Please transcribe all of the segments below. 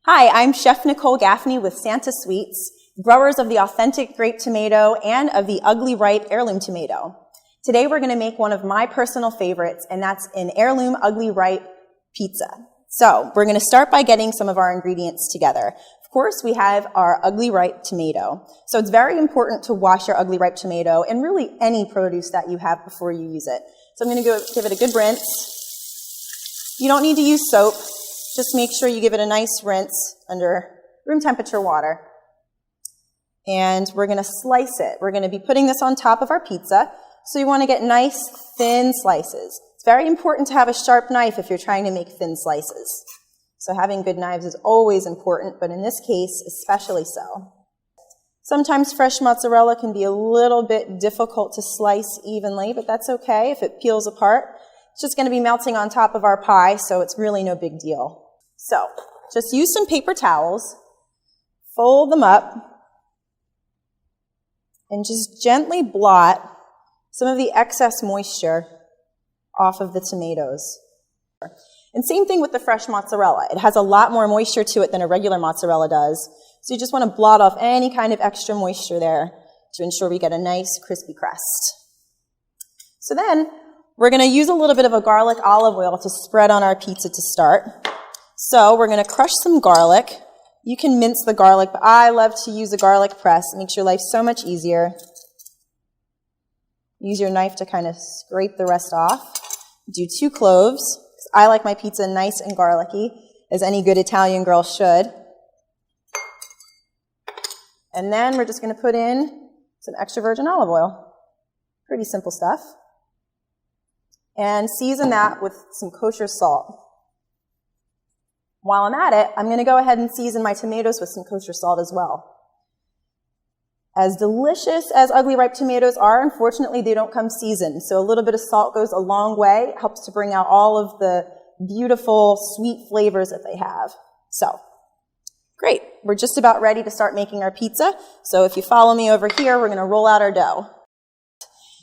Hi, I'm Chef Nicole Gaffney with Santa Sweets, growers of the authentic grape tomato and of the UglyRipe heirloom tomato. Today we're going to make one of my personal favorites, and that's an heirloom UglyRipe pizza. So we're going to start by getting some of our ingredients together. Of course, we have our UglyRipe tomato. So it's very important to wash your UglyRipe tomato and really any produce that you have before you use it. So I'm going to give it a good rinse. You don't need to use soap. Just make sure you give it a nice rinse under room temperature water. And we're going to slice it. We're going to be putting this on top of our pizza. So you want to get nice, thin slices. It's very important to have a sharp knife if you're trying to make thin slices. So having good knives is always important, but in this case, especially so. Sometimes fresh mozzarella can be a little bit difficult to slice evenly, but that's okay if it peels apart. It's just going to be melting on top of our pie, so it's really no big deal. So just use some paper towels, fold them up, and just gently blot some of the excess moisture off of the tomatoes. And same thing with the fresh mozzarella. It has a lot more moisture to it than a regular mozzarella does. So you just want to blot off any kind of extra moisture there to ensure we get a nice crispy crust. So then we're going to use a little bit of a garlic olive oil to spread on our pizza to start. So we're going to crush some garlic. You can mince the garlic, but I love to use a garlic press. It makes your life so much easier. Use your knife to kind of scrape the rest off. Do 2 cloves. I like my pizza nice and garlicky, as any good Italian girl should. And then we're just going to put in some extra virgin olive oil. Pretty simple stuff. And season that with some kosher salt. While I'm at it, I'm going to go ahead and season my tomatoes with some kosher salt as well. As delicious as UglyRipe tomatoes are, unfortunately, they don't come seasoned. So a little bit of salt goes a long way. It helps to bring out all of the beautiful, sweet flavors that they have. So, great. We're just about ready to start making our pizza. So if you follow me over here, we're going to roll out our dough.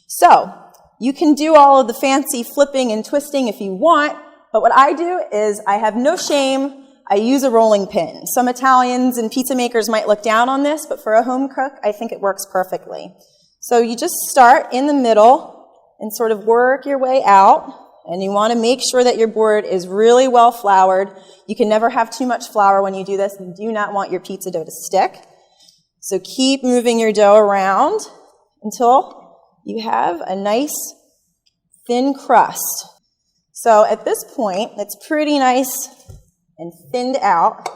So, you can do all of the fancy flipping and twisting if you want, but what I do is I have no shame. I use a rolling pin. Some Italians and pizza makers might look down on this, but for a home cook, I think it works perfectly. So you just start in the middle and sort of work your way out, and you want to make sure that your board is really well floured. You can never have too much flour when you do this. You do not want your pizza dough to stick. So keep moving your dough around until you have a nice thin crust. So at this point, it's pretty nice and thinned out.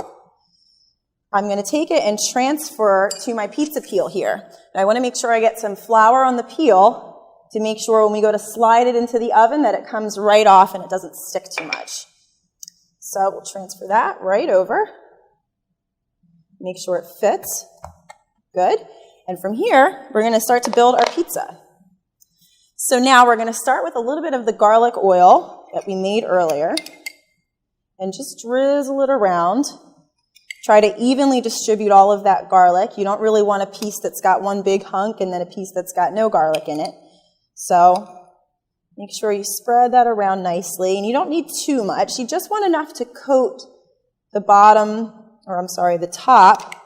I'm going to take it and transfer to my pizza peel here. Now I want to make sure I get some flour on the peel to make sure when we go to slide it into the oven that it comes right off and it doesn't stick too much. So we'll transfer that right over. Make sure it fits. Good. And from here, we're going to start to build our pizza. So now we're going to start with a little bit of the garlic oil that we made earlier and just drizzle it around. Try to evenly distribute all of that garlic. You don't really want a piece that's got one big hunk and then a piece that's got no garlic in it. So make sure you spread that around nicely. And you don't need too much. You just want enough to coat the the top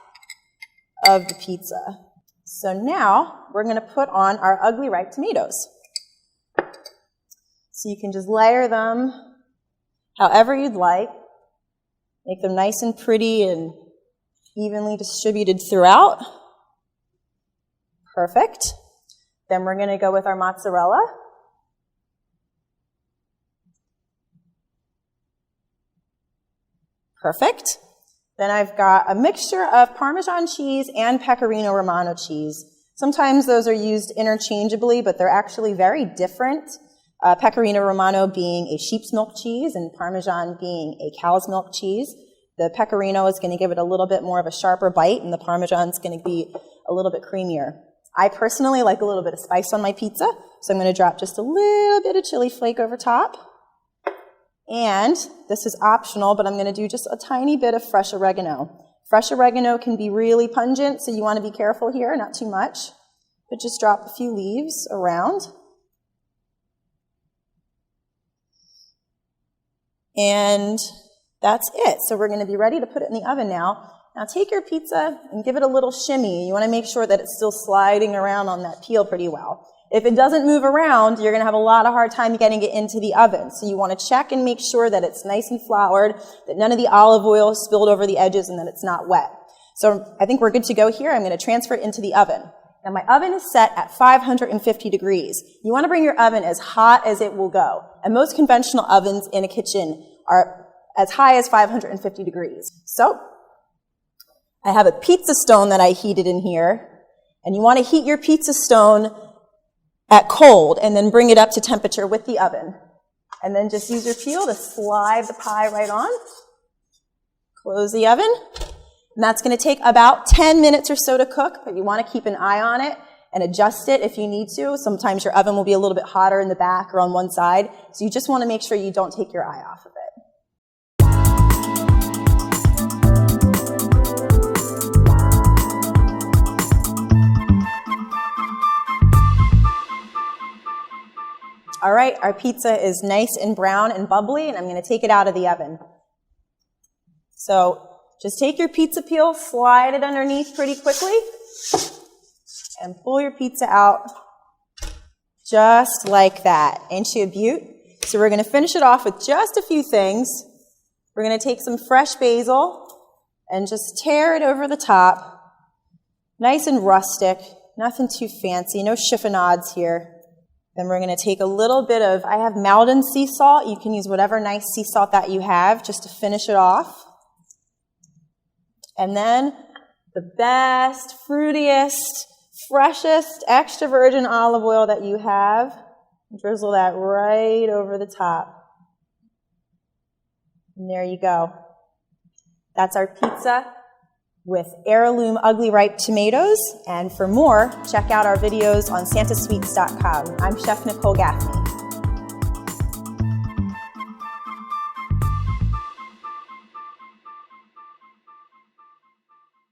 of the pizza. So now we're going to put on our UglyRipe tomatoes. So you can just layer them however you'd like. Make them nice and pretty and evenly distributed throughout. Perfect. Then we're going to go with our mozzarella. Perfect. Then I've got a mixture of Parmesan cheese and Pecorino Romano cheese. Sometimes those are used interchangeably, but they're actually very different. Pecorino Romano being a sheep's milk cheese and Parmesan being a cow's milk cheese. The Pecorino is going to give it a little bit more of a sharper bite, and the Parmesan is going to be a little bit creamier. I personally like a little bit of spice on my pizza, so I'm going to drop just a little bit of chili flake over top. And this is optional, but I'm going to do just a tiny bit of fresh oregano. Fresh oregano can be really pungent, so you want to be careful here, not too much. But just drop a few leaves around. And that's it. So we're going to be ready to put it in the oven now. Now take your pizza and give it a little shimmy. You want to make sure that it's still sliding around on that peel pretty well. If it doesn't move around, you're going to have a lot of hard time getting it into the oven. So you want to check and make sure that it's nice and floured, that none of the olive oil is spilled over the edges, and that it's not wet. So I think we're good to go here. I'm going to transfer it into the oven. Now my oven is set at 550 degrees. You want to bring your oven as hot as it will go. And most conventional ovens in a kitchen are as high as 550 degrees. So I have a pizza stone that I heated in here. And you want to heat your pizza stone at cold and then bring it up to temperature with the oven. And then just use your peel to slide the pie right on. Close the oven. And that's going to take about 10 minutes or so to cook, but you want to keep an eye on it and adjust it if you need to. Sometimes your oven will be a little bit hotter in the back or on one side, so you just want to make sure you don't take your eye off of it. All right, our pizza is nice and brown and bubbly, and I'm going to take it out of the oven. So just take your pizza peel, slide it underneath pretty quickly, and pull your pizza out just like that. Ain't she a beaut? So we're going to finish it off with just a few things. We're going to take some fresh basil and just tear it over the top. Nice and rustic, nothing too fancy, no chiffonades here. Then we're going to take a little bit of, I have Maldon sea salt. You can use whatever nice sea salt that you have just to finish it off. And then the best, fruitiest, freshest, extra virgin olive oil that you have. Drizzle that right over the top. And there you go. That's our pizza with heirloom UglyRipe tomatoes. And for more, check out our videos on santasweets.com. I'm Chef Nicole Gaffney.